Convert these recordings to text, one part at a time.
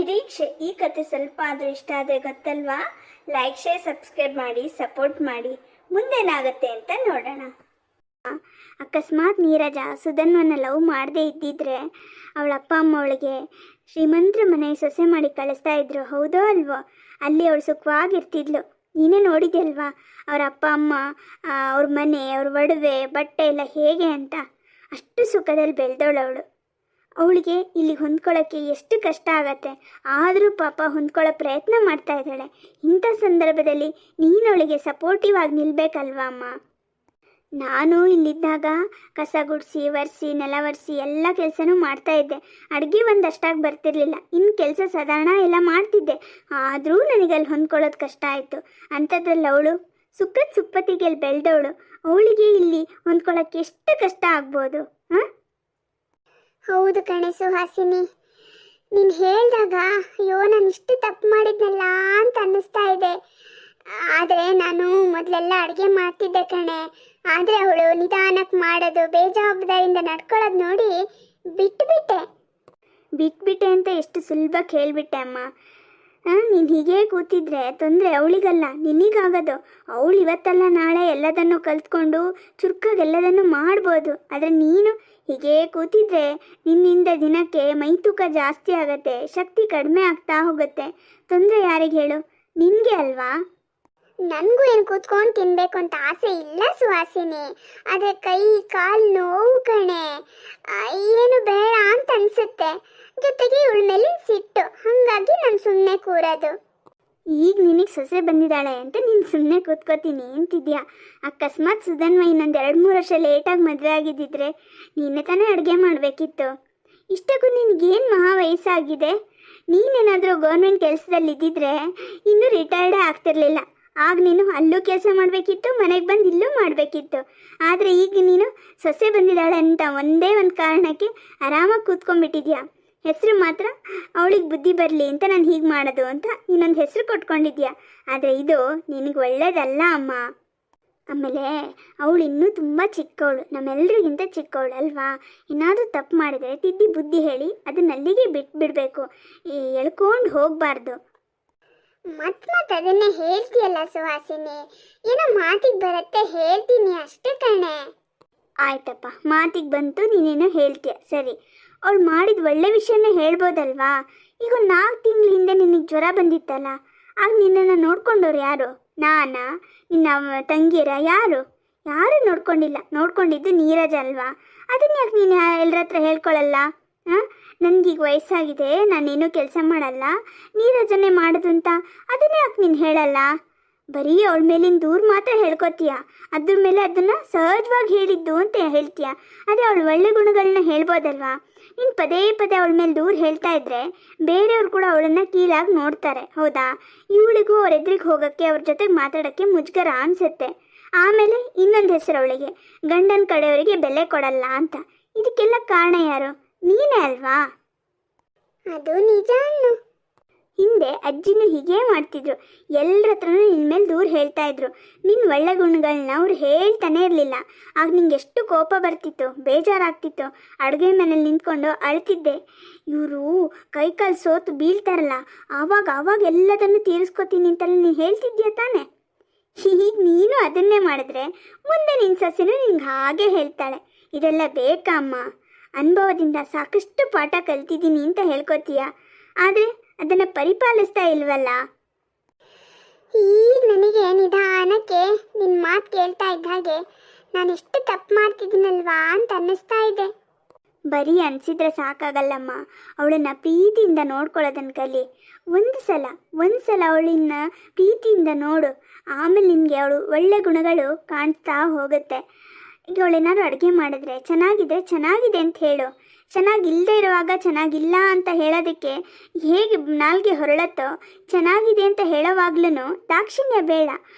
ನಿರೀಕ್ಷೆ. ಈ ಕತೆ ಸ್ವಲ್ಪ ಆದರೂ ಇಷ್ಟ ಆದರೆ ಗೊತ್ತಲ್ವಾ? ಲೈಕ್, ಶೇರ್, ಸಬ್ಸ್ಕ್ರೈಬ್ ಮಾಡಿ, ಸಪೋರ್ಟ್ ಮಾಡಿ. ಮುಂದೇನಾಗತ್ತೆ ಅಂತ ನೋಡೋಣ. ಅಕಸ್ಮಾತ್ ನೀರಜ ಸುಧನ್ವನ್ನ ಲವ್ ಮಾಡದೇ ಇದ್ದಿದ್ರೆ ಅವಳ ಅಪ್ಪ ಅಮ್ಮ ಅವಳಿಗೆ ಶ್ರೀಮಂತರ ಮನೆಗೆ ಸೊಸೆ ಮಾಡಿ ಕಳಿಸ್ತಾ ಇದ್ರು, ಹೌದೋ ಅಲ್ವೋ? ಅಲ್ಲಿ ಅವಳು ಸುಖವಾಗಿರ್ತಿದ್ಲು. ನೀನೇ ನೋಡಿದ್ಯಲ್ವಾ ಅವರ ಅಪ್ಪ ಅಮ್ಮ, ಅವ್ರ ಮನೆ, ಅವ್ರ ಒಡವೆ, ಬಟ್ಟೆ ಎಲ್ಲ ಹೇಗೆ ಅಂತ. ಅಷ್ಟು ಸುಖದಲ್ಲಿ ಬೆಳೆದವಳು ಅವಳಿಗೆ ಇಲ್ಲಿ ಹೊಂದ್ಕೊಳ್ಳೋಕ್ಕೆ ಎಷ್ಟು ಕಷ್ಟ ಆಗತ್ತೆ. ಆದರೂ ಪಾಪ ಹೊಂದ್ಕೊಳ್ಳೋ ಪ್ರಯತ್ನ ಮಾಡ್ತಾ ಇದ್ದಾಳೆ. ಇಂಥ ಸಂದರ್ಭದಲ್ಲಿ ನೀನು ಅವಳಿಗೆ ಸಪೋರ್ಟಿವ್ ಆಗಿ ನಿಲ್ಬೇಕಲ್ವಾ ಅಮ್ಮ? ನಾನು ಇಲ್ಲಿದ್ದಾಗ ಕಸ ಗುಡಿಸಿ, ಒರೆಸಿ, ನೆಲ ಒರೆಸಿ ಎಲ್ಲ ಕೆಲಸನೂ ಮಾಡ್ತಾಯಿದ್ದೆ. ಅಡುಗೆ ಒಂದಷ್ಟಾಗಿ ಬರ್ತಿರ್ಲಿಲ್ಲ, ಇನ್ನು ಕೆಲಸ ಸಾಧಾರಣ ಎಲ್ಲ ಮಾಡ್ತಿದ್ದೆ. ಆದರೂ ನನಗೆ ಅಲ್ಲಿ ಹೊಂದ್ಕೊಳ್ಳೋದು ಕಷ್ಟ ಆಯಿತು. ಅಂಥದ್ರಲ್ಲಿ ಅವಳು ಸುಖದ ಸುಪ್ಪತ್ತಿಗೆ ಬೆಳೆದವಳು, ಅವಳಿಗೆ ಇಲ್ಲಿ ಹೊಂದ್ಕೊಳ್ಳೋಕ್ಕೆ ಎಷ್ಟು ಕಷ್ಟ ಆಗ್ಬೋದು? ಹಾಂ, ಹೌದು ಕಣೆ ಸುಹಾಸಿನಿ, ನೀನು ಹೇಳಿದಾಗ ಅಯ್ಯೋ ನಾನು ಇಷ್ಟು ತಪ್ಪು ಮಾಡಿದ್ನಲ್ಲ ಅಂತ ಅನ್ನಿಸ್ತಾ ಇದೆ. ಆದರೆ ನಾನು ಮೊದಲೆಲ್ಲ ಅಡುಗೆ ಮಾಡ್ತಿದ್ದೆ ಕಣೆ. ಆದರೆ ಅವಳು ನಿಧಾನಕ್ಕೆ ಮಾಡೋದು, ಬೇಜವಾಬ್ದಾರಿಯಿಂದ ನಡ್ಕೊಳ್ಳೋದು ನೋಡಿ ಬಿಟ್ಬಿಟ್ಟೆ ಅಂತ ಎಷ್ಟು ಸುಲಭಕ್ಕೆ ಹೇಳಿಬಿಟ್ಟೆ ಅಮ್ಮ. ನೀನು ಹೀಗೆ ಕೂತಿದ್ರೆ ತೊಂದರೆ ಅವಳಿಗಲ್ಲ, ನಿನಗಾಗೋದು. ಅವಳು ಇವತ್ತಲ್ಲ ನಾಳೆ ಎಲ್ಲದನ್ನು ಕಲ್ತ್ಕೊಂಡು ಚುರುಕಾಗಿ ಎಲ್ಲದನ್ನು ಮಾಡ್ಬೋದು. ಆದರೆ ನೀನು ಹೀಗೆ ಕೂತಿದ್ರೆ ನಿನ್ನಿಂದ ದಿನಕ್ಕೆ ಮೈ ತೂಕ ಜಾಸ್ತಿ ಆಗುತ್ತೆ, ಶಕ್ತಿ ಕಡಿಮೆ ಆಗ್ತಾ ಹೋಗುತ್ತೆ. ತೊಂದರೆ ಯಾರಿಗೆ ಹೇಳು? ನಿನಗೆ ಅಲ್ವಾ? ನನಗೂ ಏನು ಕೂತ್ಕೊಂಡು ತಿನ್ನಬೇಕು ಅಂತ ಆಸೆ ಇಲ್ಲ ಸುಹಾಸಿನಿ, ಆದರೆ ಕೈ ಕಾಲು ನೋವು ಕಣೆ. ಏನು ಬೇಡ ಅಂತ ಅನಿಸುತ್ತೆ. ಜೊತೆಗೆ ಇವಳ ಮೇಲೆ ಸಿಟ್ಟು, ಹಾಗಾಗಿ ನಾನು ಸುಮ್ಮನೆ ಕೂರೋದು. ಈಗ ನಿನಗೆ ಸೊಸೆ ಬಂದಿದ್ದಾಳೆ ಅಂತ ನೀನು ಸುಮ್ಮನೆ ಕೂತ್ಕೋತೀನಿ ಅಂತಿದ್ಯಾ? ಅಕಸ್ಮಾತ್ ಸುಧನ್ವ ಇನ್ನೊಂದು 2-3 ವರ್ಷ ಲೇಟಾಗಿ ಮದುವೆ ಆಗಿದ್ದಿದ್ರೆ ನೀನೇ ತಾನೇ ಅಡುಗೆ ಮಾಡಬೇಕಿತ್ತು. ಇಷ್ಟಕ್ಕೂ ನಿನಗೇನು ಮಹಾ ವಯಸ್ಸಾಗಿದೆ. ನೀನೇನಾದರೂ ಗೌರ್ಮೆಂಟ್ ಕೆಲಸದಲ್ಲಿ ಇದ್ದಿದ್ರೆ ಇನ್ನೂ ರಿಟೈರ್ಡೇ ಆಗ್ತಿರ್ಲಿಲ್ಲ. ಆಗ ನೀನು ಅಲ್ಲೂ ಕೆಲಸ ಮಾಡಬೇಕಿತ್ತು, ಮನೆಗೆ ಬಂದು ಇಲ್ಲೂ ಮಾಡಬೇಕಿತ್ತು. ಆದರೆ ಈಗ ನೀನು ಸೊಸೆ ಬಂದಿದ್ದಾಳೆ ಅಂತ ಒಂದೇ ಒಂದು ಕಾರಣಕ್ಕೆ ಆರಾಮಾಗಿ ಕೂತ್ಕೊಂಡ್ಬಿಟ್ಟಿದ್ಯಾ. ಹೆಸರು ಮಾತ್ರ ಅವಳಿಗೆ ಬುದ್ಧಿ ಬರಲಿ ಅಂತ ನಾನು ಹೀಗೆ ಮಾಡೋದು ಅಂತ ಇನ್ನೊಂದು ಹೆಸರು ಕೊಟ್ಕೊಂಡಿದ್ಯಾ. ಆದರೆ ಇದು ನಿನಗೆ ಒಳ್ಳೇದಲ್ಲ ಅಮ್ಮ. ಆಮೇಲೆ ಅವಳು ಇನ್ನೂ ತುಂಬ ಚಿಕ್ಕವಳು, ನಮ್ಮೆಲ್ಲರಿಗಿಂತ ಚಿಕ್ಕವಳು ಅಲ್ವಾ? ಏನಾದರೂ ತಪ್ಪು ಮಾಡಿದರೆ ತಿದ್ದಿ ಬುದ್ಧಿ ಹೇಳಿ ಅದನ್ನಲ್ಲಿಗೆ ಬಿಟ್ಬಿಡಬೇಕು, ಎಳ್ಕೊಂಡು ಹೋಗಬಾರ್ದು. ಮತ್ತೆ ಅದನ್ನೇ ಹೇಳ್ತೀಯಲ್ಲ ಸುಹಾಸಿನಿ, ಏನೋ ಮಾತಿಗೆ ಬರುತ್ತೆ ಹೇಳ್ತೀನಿ ಅಷ್ಟೇ ಕಣೆ. ಆಯ್ತಪ್ಪ, ಮಾತಿಗೆ ಬಂತು, ನೀನೇನೋ ಹೇಳ್ತೀಯ ಸರಿ. ಅವಳು ಮಾಡಿದ ಒಳ್ಳೆ ವಿಷಯನೇ ಹೇಳ್ಬೋದಲ್ವಾ? ಈಗ ಒಂದು 4 ತಿಂಗಳ ಹಿಂದೆ ನಿನಗೆ ಜ್ವರ ಬಂದಿತ್ತಲ್ಲ, ಆಗ ನಿನ್ನನ್ನು ನೋಡ್ಕೊಂಡವ್ರು ಯಾರು? ನಾನಾ, ನಿನ್ನ ತಂಗಿಯರ? ಯಾರು ನೋಡ್ಕೊಂಡಿಲ್ಲ. ನೋಡ್ಕೊಂಡಿದ್ದು ನೀರಜ ಅಲ್ವಾ? ಅದನ್ನ ಯಾಕೆ ನೀನು ಎಲ್ಲರ ಹತ್ರ ಹೇಳ್ಕೊಳ್ಳಲ್ಲ? ನನಗೀಗ ವಯಸ್ಸಾಗಿದೆ, ನಾನೇನು ಕೆಲಸ ಮಾಡಲ್ಲ, ನೀರಜನೆ ಮಾಡೋದು ಅಂತ ಅದನ್ನೇ ಯಾಕೆ ನೀನು ಹೇಳಲ್ಲ? ಬರೀ ಅವಳ ಮೇಲಿನ ದೂರ ಮಾತ್ರ ಹೇಳ್ಕೊತೀಯ, ಅದ್ರ ಮೇಲೆ ಅದನ್ನು ಸಹಜವಾಗಿ ಹೇಳಿದ್ದು ಅಂತ ಹೇಳ್ತೀಯ. ಅದೇ ಅವಳು ಒಳ್ಳೆ ಗುಣಗಳನ್ನ ಹೇಳ್ಬೋದಲ್ವಾ? ನೀನು ಪದೇ ಪದೇ ಅವಳ ಮೇಲೆ ದೂರ ಹೇಳ್ತಾ ಇದ್ರೆ ಬೇರೆಯವ್ರು ಕೂಡ ಅವಳನ್ನು ಕೀಳಾಗಿ ನೋಡ್ತಾರೆ, ಹೌದಾ? ಇವಳಿಗೂ ಅವ್ರ ಎದುರಿಗೆ ಹೋಗೋಕ್ಕೆ, ಅವ್ರ ಜೊತೆಗೆ ಮಾತಾಡೋಕ್ಕೆ ಮುಜುಗರ ಅನಿಸುತ್ತೆ. ಆಮೇಲೆ ಇನ್ನೊಂದು ಹೆಸರು ಅವಳಿಗೆ, ಗಂಡನ ಕಡೆಯವರಿಗೆ ಬೆಲೆ ಕೊಡಲ್ಲ ಅಂತ. ಇದಕ್ಕೆಲ್ಲ ಕಾರಣ ಯಾರು? ನೀನೇ ಅಲ್ವಾ? ಅದು ನಿಜ. ಹಿಂದೆ ಅಜ್ಜಿನೂ ಹೀಗೆ ಮಾಡ್ತಿದ್ರು, ಎಲ್ಲರ ಹತ್ರನೂ ನಿನ್ನ ಮೇಲೆ ದೂರ ಹೇಳ್ತಾ ಇದ್ರು. ನಿನ್ನ ಒಳ್ಳೆ ಗುಣಗಳನ್ನ ಅವ್ರು ಹೇಳ್ತಾನೆ ಇರಲಿಲ್ಲ. ಆಗ ನಿಂಗೆ ಎಷ್ಟು ಕೋಪ ಬರ್ತಿತ್ತು, ಬೇಜಾರಾಗ್ತಿತ್ತು. ಅಡುಗೆ ಮನೇಲಿ ನಿಂತ್ಕೊಂಡು ಅಳ್ತಿದ್ದೆ. ಇವರು ಕೈಕಾಲು ಸೋತು ಬೀಳ್ತಾರಲ್ಲ, ಆವಾಗ ಎಲ್ಲದನ್ನು ತೀರಿಸ್ಕೊತೀನಿ ಅಂತೆಲ್ಲ ನೀನು ಹೇಳ್ತಿದ್ಯಾ ತಾನೆ? ಈಗ ನೀನು ಅದನ್ನೇ ಮಾಡಿದ್ರೆ ಮುಂದೆ ನಿನ್ನ ಸೊಸೆನೂ ನಿಂಗೆ ಹಾಗೆ ಹೇಳ್ತಾಳೆ. ಇದೆಲ್ಲ ಬೇಕಾ ಅಮ್ಮ? ಅನುಭವದಿಂದ ಸಾಕಷ್ಟು ಪಾಠ ಕಲ್ತಿದ್ದೀನಿ ಅಂತ ಹೇಳ್ಕೊತೀಯ, ಆದರೆ ಅದನ್ನು ಪರಿಪಾಲಿಸ್ತಾ ಇಲ್ವಲ್ಲ? ಈಗ ನನಗೆ ನಿಧಾನಕ್ಕೆ ನಿನ್ನ ಮಾತು ಕೇಳ್ತಾ ಇದ್ದ ಹಾಗೆ ನಾನು ಎಷ್ಟು ತಪ್ಪು ಮಾಡ್ತಿದ್ದೀನಲ್ವಾ ಅಂತ ಅನ್ನಿಸ್ತಾ ಇದೆ. ಬರೀ ಅನಿಸಿದ್ರೆ ಸಾಕಾಗಲ್ಲಮ್ಮ. ಅವಳನ್ನು ಪ್ರೀತಿಯಿಂದ ನೋಡ್ಕೊಳ್ಳೋದನ್ನು ಕಲಿ. ಒಂದು ಸಲ ಅವಳನ್ನ ಪ್ರೀತಿಯಿಂದ ನೋಡು, ಆಮೇಲೆ ನಿನಗೆ ಅವಳು ಒಳ್ಳೆ ಗುಣಗಳು ಕಾಣಿಸ್ತಾ ಹೋಗುತ್ತೆ. ಈಗ ಅವಳೇನಾದ್ರು ಅಡುಗೆ ಮಾಡಿದ್ರೆ ಚೆನ್ನಾಗಿದೆ ಅಂತ ಹೇಳು. ಚೆನ್ನಾಗಿಲ್ಲದೆ ಇರುವಾಗ ಚೆನ್ನಾಗಿಲ್ಲ ಅಂತ ಹೇಳೋದಕ್ಕೆ ಹೇಗೆ ನಾಲ್ಗೆ ಹೊರಳತ್ತೋ, ಚೆನ್ನಾಗಿದೆ ಅಂತ ಹೇಳೋವಾಗ್ಲೂ ದಾಕ್ಷಿಣ್ಯ ಬೇಡ.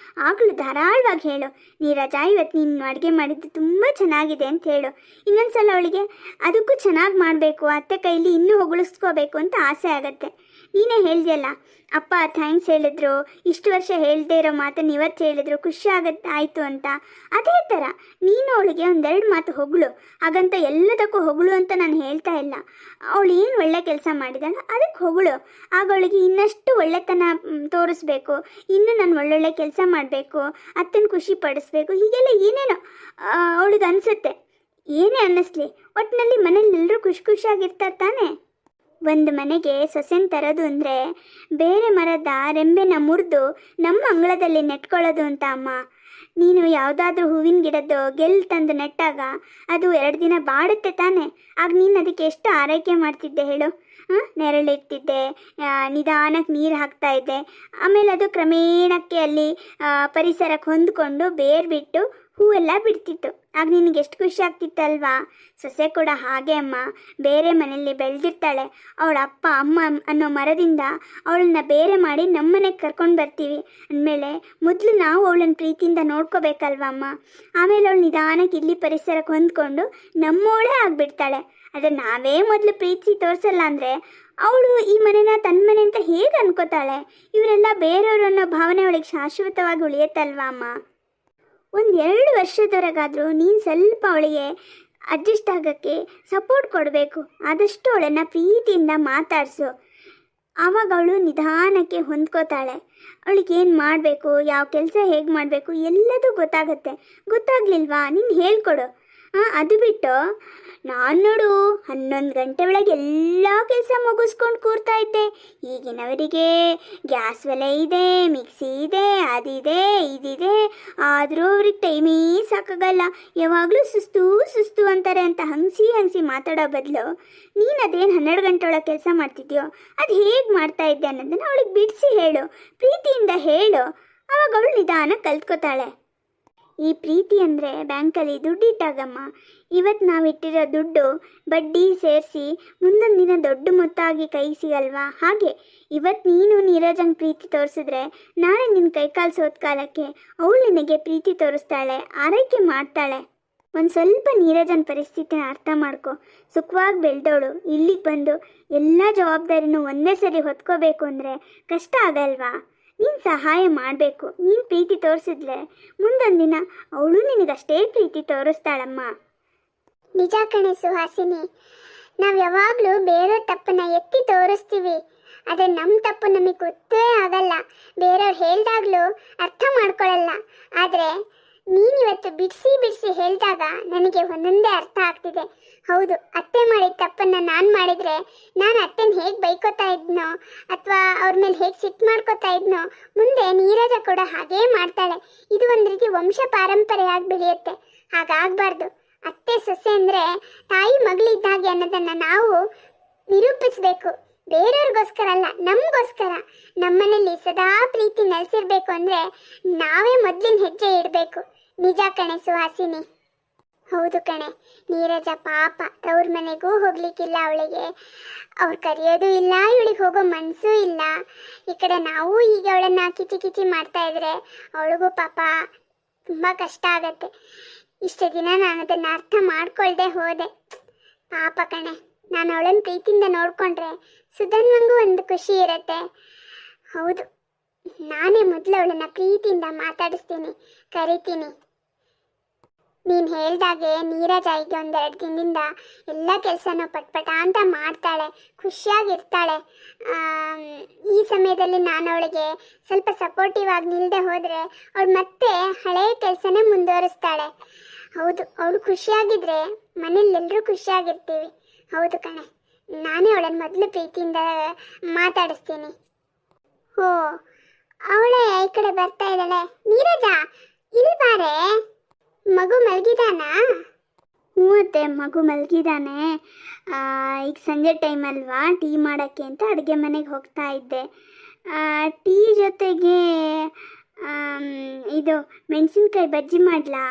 ಆಗಲೂ ಧಾರಾಳವಾಗಿ ಹೇಳು, ನೀರಜ ಇವತ್ತು ನೀನು ಅಡುಗೆ ಮಾಡಿದ್ದು ತುಂಬ ಚೆನ್ನಾಗಿದೆ ಅಂತ ಹೇಳು. ಇನ್ನೊಂದ್ಸಲ ಅವಳಿಗೆ ಅದಕ್ಕೂ ಚೆನ್ನಾಗಿ ಮಾಡಬೇಕು, ಅತ್ತೆ ಕೈಲಿ ಇನ್ನೂ ಹೊಗಳಿಸ್ಕೋಬೇಕು ಅಂತ ಆಸೆ ಆಗತ್ತೆ. ನೀನೇ ಹೇಳ್ದೆಯಲ್ಲ, ಅಪ್ಪ ಥ್ಯಾಂಕ್ಸ್ ಹೇಳಿದ್ರು, ಇಷ್ಟು ವರ್ಷ ಹೇಳದೇ ಇರೋ ಮಾತನ್ನು ಇವತ್ತು ಹೇಳಿದ್ರು, ಖುಷಿ ಆಯಿತು ಅಂತ. ಅದೇ ಥರ ನೀನು ಅವಳಿಗೆ 1-2 ಮಾತು ಹೊಗಳು. ಹಾಗಂತ ಎಲ್ಲದಕ್ಕೂ ಹೊಗಳು ಅಂತ ನಾನು ಹೇಳ್ತಾ ಇಲ್ಲ. ಅವಳು ಏನು ಒಳ್ಳೆ ಕೆಲಸ ಮಾಡಿದಾಳೆ ಅದಕ್ಕೆ ಹೊಗಳು. ಆಗ ಅವಳಿಗೆ ಇನ್ನಷ್ಟು ಒಳ್ಳೆತನ ತೋರಿಸ್ಬೇಕು, ಇನ್ನು ನಾನು ಒಳ್ಳೊಳ್ಳೆ ಕೆಲಸ ಮಾಡಬೇಕು, ಅತ್ತನ ಖುಷಿ ಪಡಿಸ್ಬೇಕು, ಹೀಗೆಲ್ಲ ಏನೇನೋ ಅವಳಿಗೆ ಅನಿಸುತ್ತೆ. ಏನೇ ಅನ್ನಿಸ್ಲಿ, ಒಟ್ಟಿನಲ್ಲಿ ಮನೇಲಿ ಎಲ್ಲರೂ ಖುಷಿ ಖುಷಿಯಾಗಿರ್ತಾರೆ ತಾನೇ. ಒಂದು ಮನೆಗೆ ಸೊಸೆನ್ ತರೋದು ಅಂದರೆ ಬೇರೆ ಮರದ ರೆಂಬೆನ ಮುರಿದು ನಮ್ಮ ಅಂಗಳದಲ್ಲಿ ನೆಟ್ಕೊಳ್ಳೋದು ಅಂತ ಅಮ್ಮ. ನೀನು ಯಾವುದಾದ್ರೂ ಹೂವಿನ ಗಿಡದ್ದು ಗೆಲ್ಲು ತಂದು ನೆಟ್ಟಾಗ ಅದು 2 ದಿನ ಬಾಡುತ್ತೆ ತಾನೆ. ಆಗ ನೀನು ಅದಕ್ಕೆ ಎಷ್ಟು ಆರೈಕೆ ಮಾಡ್ತಿದ್ದೆ ಹೇಳು. ನೆರಳಿಡ್ತಿದ್ದೆ, ನಿಧಾನಕ್ಕೆ ನೀರು ಹಾಕ್ತಾ ಇದ್ದೆ. ಆಮೇಲೆ ಅದು ಕ್ರಮೇಣಕ್ಕೆ ಅಲ್ಲಿ ಪರಿಸರಕ್ಕೆ ಹೊಂದ್ಕೊಂಡು ಬೇರು ಬಿಟ್ಟು ಹೂವೆಲ್ಲ ಬಿಡ್ತಿತ್ತು. ಆಗ ನಿನಗೆ ಎಷ್ಟು ಖುಷಿ ಆಗ್ತಿತ್ತಲ್ವಾ. ಸೊಸೆ ಕೂಡ ಹಾಗೆ ಅಮ್ಮ. ಬೇರೆ ಮನೆಯಲ್ಲಿ ಬೆಳೆದಿರ್ತಾಳೆ, ಅವಳ ಅಪ್ಪ ಅಮ್ಮ ಅನ್ನೋ ಮರದಿಂದ ಅವಳನ್ನ ಬೇರೆ ಮಾಡಿ ನಮ್ಮನೆಗೆ ಕರ್ಕೊಂಡು ಬರ್ತೀವಿ ಅಂದಮೇಲೆ ಮೊದಲು ನಾವು ಅವಳನ್ನ ಪ್ರೀತಿಯಿಂದ ನೋಡ್ಕೋಬೇಕಲ್ವ ಅಮ್ಮ. ಆಮೇಲೆ ಅವಳು ನಿಧಾನಕ್ಕೆ ಇಲ್ಲಿ ಪರಿಸರಕ್ಕೆ ಹೊಂದ್ಕೊಂಡು ನಮ್ಮವಳೇ ಆಗಿಬಿಡ್ತಾಳೆ. ಆದರೆ ನಾವೇ ಮೊದಲು ಪ್ರೀತಿ ತೋರಿಸಲ್ಲ ಅಂದರೆ ಅವಳು ಈ ಮನೆನ ತನ್ನ ಮನೆ ಅಂತ ಹೇಗೆ ಅನ್ಕೋತಾಳೆ. ಇವರೆಲ್ಲ ಬೇರೆಯವರು ಅನ್ನೋ ಭಾವನೆ ಅವಳಿಗೆ ಶಾಶ್ವತವಾಗಿ ಉಳಿಯುತ್ತಲ್ವಾ ಅಮ್ಮ. 1-2 ವರ್ಷದವರೆಗಾದರೂ ನೀನು ಸ್ವಲ್ಪ ಅವಳಿಗೆ ಅಡ್ಜಸ್ಟ್ ಆಗೋಕ್ಕೆ ಸಪೋರ್ಟ್ ಕೊಡಬೇಕು. ಆದಷ್ಟು ಅವಳನ್ನು ಪ್ರೀತಿಯಿಂದ ಮಾತಾಡಿಸು. ಆವಾಗ ಅವಳು ನಿಧಾನಕ್ಕೆ ಹೊಂದ್ಕೋತಾಳೆ. ಅವಳಿಗೇನು ಮಾಡಬೇಕು, ಯಾವ ಕೆಲಸ ಹೇಗೆ ಮಾಡಬೇಕು ಎಲ್ಲದೂ ಗೊತ್ತಾಗುತ್ತೆ. ಗೊತ್ತಾಗ್ಲಿಲ್ವಾ ನೀನು ಹೇಳ್ಕೊಡು. ಅದು ಬಿಟ್ಟು ನಾನು ನೋಡು 11 ಗಂಟೆ ಒಳಗೆ ಎಲ್ಲ ಕೆಲಸ ಮುಗಿಸ್ಕೊಂಡು ಕೂರ್ತಾ ಇದ್ದೆ. ಈಗಿನವರಿಗೆ ಗ್ಯಾಸ್ ಒಲೆ ಇದೆ, ಮಿಕ್ಸಿ ಇದೆ, ಅದಿದೆ ಇದಿದೆ, ಆದರೂ ಅವ್ರಿಗೆ ಟೈಮೇ ಸಾಕಾಗಲ್ಲ. ಯಾವಾಗಲೂ ಸುಸ್ತು ಸುಸ್ತು ಅಂತಾರೆ ಅಂತ ಹಂಸಿ ಮಾತಾಡೋ ಬದಲು ನೀನು ಅದೇನು 12 ಗಂಟೆ ಒಳಗೆ ಕೆಲಸ ಮಾಡ್ತಿದ್ಯೋ ಅದು ಹೇಗೆ ಮಾಡ್ತಾ ಇದ್ದೆ ಅನ್ನೋದನ್ನು ಅವಳಿಗೆ ಬಿಡಿಸಿ ಹೇಳು, ಪ್ರೀತಿಯಿಂದ ಹೇಳು. ಆವಾಗ ಅವಳು ನಿಧಾನ ಕಲ್ತ್ಕೋತಾಳೆ. ಈ ಪ್ರೀತಿ ಅಂದರೆ ಬ್ಯಾಂಕಲ್ಲಿ ದುಡ್ಡಿಟ್ಟಾಗಮ್ಮ. ಇವತ್ತು ನಾವಿಟ್ಟಿರೋ ದುಡ್ಡು ಬಡ್ಡಿ ಸೇರಿಸಿ ಮುಂದೊಂದು ದಿನ ದೊಡ್ಡ ಮೊತ್ತ ಆಗಿ ಕೈ ಸಿಗಲ್ವಾ. ಹಾಗೆ ಇವತ್ತು ನೀನು ನೀರಜಂಗೆ ಪ್ರೀತಿ ತೋರಿಸಿದ್ರೆ ನಾಳೆ ನಿನ್ನ ಕೈಕಾಲು ಸೋತ ಕಾಲಕ್ಕೆ ಅವಳು ನಿನಗೆ ಪ್ರೀತಿ ತೋರಿಸ್ತಾಳೆ, ಆರೈಕೆ ಮಾಡ್ತಾಳೆ. ಒಂದು ಸ್ವಲ್ಪ ನೀರಜನ ಪರಿಸ್ಥಿತಿನ ಅರ್ಥ ಮಾಡ್ಕೊ. ಸುಖವಾಗಿ ಬೆಳೆದವಳು ಇಲ್ಲಿಗೆ ಬಂದು ಎಲ್ಲ ಜವಾಬ್ದಾರಿನೂ ಒಂದೇ ಸರಿ ಹೊತ್ಕೋಬೇಕು ಅಂದರೆ ಕಷ್ಟ ಆಗಲ್ವಾ. ನೀನು ಸಹಾಯ ಮಾಡಬೇಕು. ನೀನು ಪ್ರೀತಿ ತೋರಿಸಿದ್ಲೆ ಮುಂದೊಂದು ದಿನ ಅವಳು ನಿನಗಷ್ಟೇ ಪ್ರೀತಿ ತೋರಿಸ್ತಾಳಮ್ಮ. ನಿಜ ಕಣೆ ಸುಹಾಸಿನಿ, ನಾವು ಯಾವಾಗಲೂ ಬೇರೆಯವ್ರ ತಪ್ಪನ್ನ ಎತ್ತಿ ತೋರಿಸ್ತೀವಿ. ಆದರೆ ನಮ್ಮ ತಪ್ಪು ನಮಗೆ ಗೊತ್ತೇ ಆಗಲ್ಲ, ಬೇರೆಯವ್ರು ಹೇಳ್ದಾಗ್ಲೂ ಅರ್ಥ ಮಾಡ್ಕೊಳ್ಳಲ್ಲ. ಆದರೆ ನೀನಿವತ್ತು ಬಿಡಿಸಿ ಹೇಳಿದಾಗ ನನಗೆ ಒಂದೊಂದೇ ಅರ್ಥ ಆಗ್ತಿದೆ. ಹೌದು, ಅತ್ತೆ ಮಾಡಿದ ತಪ್ಪನ್ನು ನಾನು ಮಾಡಿದರೆ ನಾನು ಅತ್ತೆನ ಹೇಗೆ ಬೈಕೋತಾ ಇದ್ನೋ ಅಥವಾ ಅವ್ರ ಮೇಲೆ ಹೇಗೆ ಸಿಟ್ಟು ಮಾಡ್ಕೋತಾ ಇದ್ನೋ ಮುಂದೆ ನೀರಜ ಕೂಡ ಹಾಗೇ ಮಾಡ್ತಾಳೆ. ಇದು ಒಂದು ರೀತಿ ವಂಶ ಪಾರಂಪರೆಯಾಗಿ ಬೆಳೆಯುತ್ತೆ. ಹಾಗಾಗಬಾರ್ದು. ಅತ್ತೆ ಸೊಸೆ ಅಂದರೆ ತಾಯಿ ಮಗಳಿದ್ದಾಗೆ ಅನ್ನೋದನ್ನು ನಾವು ನಿರೂಪಿಸಬೇಕು. ಬೇರೆಯವ್ರಿಗೋಸ್ಕರ ಅಲ್ಲ, ನಮಗೋಸ್ಕರ. ನಮ್ಮನೇಲಿ ಸದಾ ಪ್ರೀತಿ ನೆಲೆಸಿರ್ಬೇಕು ಅಂದರೆ ನಾವೇ ಮೊದಲಿನ ಹೆಜ್ಜೆ ಇಡಬೇಕು. ನಿಜ ಕಣೆ ಸುಹಾಸಿನಿ. ಹೌದು ಕಣೆ, ನೀರಜ ಪಾಪ ತವ್ರ ಮನೆಗೂ ಹೋಗ್ಲಿಕ್ಕಿಲ್ಲ ಅವಳಿಗೆ. ಅವ್ರು ಕರೆಯೋದು ಇಲ್ಲ, ಇವಳಿಗೆ ಹೋಗೋ ಮನಸ್ಸೂ ಇಲ್ಲ. ಈ ಕಡೆ ನಾವು ಈಗ ಅವಳನ್ನ ಕಿಚಿ ಮಾಡ್ತಾ ಇದ್ರೆ ಅವಳಿಗೂ ಪಾಪ ತುಂಬ ಕಷ್ಟ ಆಗತ್ತೆ. ಇಷ್ಟು ದಿನ ನಾನು ಅದನ್ನು ಅರ್ಥ ಮಾಡ್ಕೊಳ್ದೆ ಹೋದೆ. ಪಾಪ ಕಣೆ, ನಾನು ಅವಳನ್ನು ಪ್ರೀತಿಯಿಂದ ನೋಡಿಕೊಂಡ್ರೆ ಸುಧನ್ವಂಗೂ ಒಂದು ಖುಷಿ ಇರುತ್ತೆ. ಹೌದು, ನಾನೇ ಮೊದಲು ಅವಳನ್ನು ಪ್ರೀತಿಯಿಂದ ಮಾತಾಡಿಸ್ತೀನಿ, ಕರಿತೀನಿ. ನೀನು ಹೇಳ್ದಾಗೆ ನೀರಜ ಈಗ 1-2 ದಿನದಿಂದ ಎಲ್ಲ ಕೆಲಸನೂ ಪಟ್ಪಟ ಅಂತ ಮಾಡ್ತಾಳೆ, ಖುಷಿಯಾಗಿರ್ತಾಳೆ. ಈ ಸಮಯದಲ್ಲಿ ನಾನು ಅವಳಿಗೆ ಸ್ವಲ್ಪ ಸಪೋರ್ಟಿವ್ ಆಗಿ ನಿಲ್ಲದೆ ಹೋದರೆ ಅವಳು ಮತ್ತೆ ಹಳೆಯ ಕೆಲಸನೇ ಮುಂದುವರಿಸ್ತಾಳೆ. ಹೌದು, ಅವಳು ಖುಷಿಯಾಗಿದ್ದರೆ ಮನೇಲೆಲ್ಲರೂ ಖುಷಿಯಾಗಿರ್ತೀವಿ. ಹೌದು ಕಣೆ, ನಾನೇ ಅವಳನ್ನು ಮೊದಲು ಪ್ರೀತಿಯಿಂದ ಮಾತಾಡಿಸ್ತೀನಿ. ಓ, ಅವಳೇ ಈ ಕಡೆ ಬರ್ತಾ ಇದ್ದಾಳೆ. ನೀರಜ, ಇಲ್ಲಿ ಬಾರೆ. ಮಗು ಮಲಗಿದಾನಾ? ಹ್ಞೂ ಅತ್ತೆ, ಮಗು ಮಲಗಿದ್ದಾನೆ. ಈಗ ಸಂಜೆ ಟೈಮ್ ಅಲ್ವಾ, ಟೀ ಮಾಡೋಕ್ಕೆ ಅಂತ ಅಡುಗೆ ಮನೆಗೆ ಹೋಗ್ತಾ ಇದ್ದೆ. ಟೀ ಜೊತೆಗೆ ಇದು ಮೆಣಸಿನ್ಕಾಯಿ ಬಜ್ಜಿ ಮಾಡಲಾ?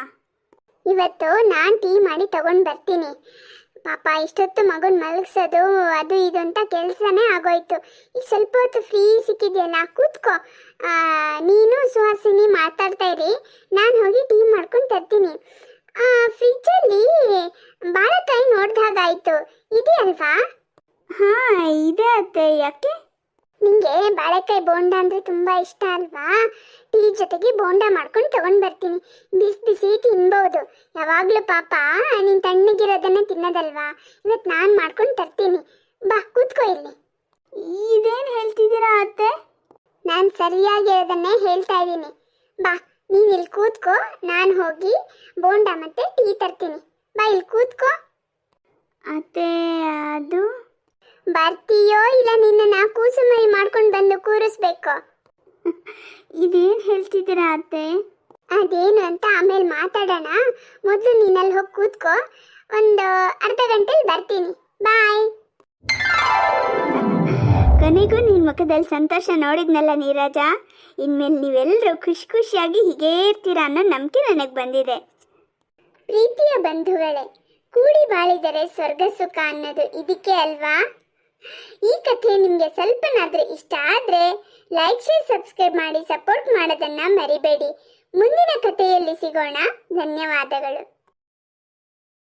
ಇವತ್ತು ನಾನು ಟೀ ಮಾಡಿ ತಗೊಂಡು ಬರ್ತೀನಿ. ಪಾಪ ಇಷ್ಟೊತ್ತು ಮಗುನ ಮಲಗಿಸೋದು ಅದು ಇದು ಅಂತ ಕೆಲಸನೇ ಆಗೋಯ್ತು. ಈಗ ಸ್ವಲ್ಪ ಹೊತ್ತು ಫ್ರೀ ಸಿಕ್ಕಿದೆಯಲ್ಲ, ಕೂತ್ಕೋ. ನೀನು ಸುಹಾಸಿನಿ ಮಾತಾಡ್ತಾ ಇರಿ, ನಾನು ಹೋಗಿ ಟೀ ಮಾಡ್ಕೊಂಡು ತರ್ತೀನಿ. ಫ್ರಿಜ್ಜಲ್ಲಿ ಬಾಳೆಕಾಯಿ ನೋಡ್ದಾಗಾಯ್ತು, ಇದೆಯಲ್ವಾ? ಹಾಂ ಇದೆ ಅತ್ತೆ. ಯಾಕೆ? ನಿಂಗೆ ಬಾಳೆಕಾಯಿ ಬೋಂಡ ಅಂದರೆ ತುಂಬ ಇಷ್ಟ ಅಲ್ವಾ? ಟೀ ಜೊತೆಗೆ ಬೋಂಡ ಮಾಡ್ಕೊಂಡು ತಗೊಂಡು ಬರ್ತೀನಿ. ಬಿಸಿ ಬಿಸಿ ತಿನ್ಬೋದು. ಯಾವಾಗಲೂ ಪಾಪ ನೀನು ತಣ್ಣಗಿರೋದನ್ನೇ ತಿನ್ನೋದಲ್ವಾ? ಇವತ್ತು ನಾನು ಮಾಡ್ಕೊಂಡು ತರ್ತೀನಿ. ಬಾ ಕೂತ್ಕೋ ಇಲ್ಲಿ. ಇದೇನು ಹೇಳ್ತಿದ್ದೀರಾ ಅತ್ತೆ? ನಾನು ಸರಿಯಾಗಿರೋದನ್ನೇ ಹೇಳ್ತಾ ಇದ್ದೀನಿ. ಬಾ ನೀನು ಇಲ್ಲಿ ಕೂತ್ಕೋ, ನಾನು ಹೋಗಿ ಬೋಂಡ ಮತ್ತು ಟೀ ತರ್ತೀನಿ. ಬಾ ಇಲ್ಲಿ ಕೂತ್ಕೋ. ಅತ್ತೆ ಅದು ಬರ್ತೀಯೋ ಇಲ್ಲ ನಿನ್ನ ಕೂಸುಮರಿ ಮಾಡ್ಕೊಂಡು ಬಂದು ಕೂರಿಸ್ಬೇಕು? ಇದೇನು ಹೇಳ್ತಿದ್ದೀರಾ ಅತ್ತೆ? ಅದೇನು ಅಂತ ಆಮೇಲೆ ಮಾತಾಡೋಣ. ಮೊದಲು ನೀನಲ್ಲಿ ಹೋಗಿ ಕೂತ್ಕೋ. ಒಂದು ಅರ್ಧ ಗಂಟೆಲಿ ಬರ್ತೀನಿ. ಬಾಯ್. ಕೊನೆಗೂ ನಿನ್ನ ಮುಖದಲ್ಲಿ ಸಂತೋಷ ನೋಡಿದ್ನಲ್ಲ ನೀರಜ. ಇನ್ಮೇಲೆ ನೀವೆಲ್ಲರೂ ಖುಷಿ ಖುಷಿಯಾಗಿ ಹೀಗೇ ಇರ್ತೀರಾ ಅನ್ನೋ ನಂಬಿಕೆ ನನಗೆ ಬಂದಿದೆ. ಪ್ರೀತಿಯ ಬಂಧುಗಳೇ, ಕೂಡಿ ಬಾಳಿದರೆ ಸ್ವರ್ಗ ಸುಖ ಅನ್ನೋದು ಇದಕ್ಕೆ ಅಲ್ವಾ? ಈ ಕಥೆ ನಿಮಗೆ ಸ್ವಲ್ಪನಾದರೂ ಇಷ್ಟ ಆದರೆ ಲೈಕ್, ಶೇರ್, ಸಬ್ಸ್ಕ್ರೈಬ್ ಮಾಡಿ ಸಪೋರ್ಟ್ ಮಾಡೋದನ್ನು ಮರಿಬೇಡಿ. ಮುಂದಿನ ಕಥೆಯಲ್ಲಿ ಸಿಗೋಣ. ಧನ್ಯವಾದಗಳು.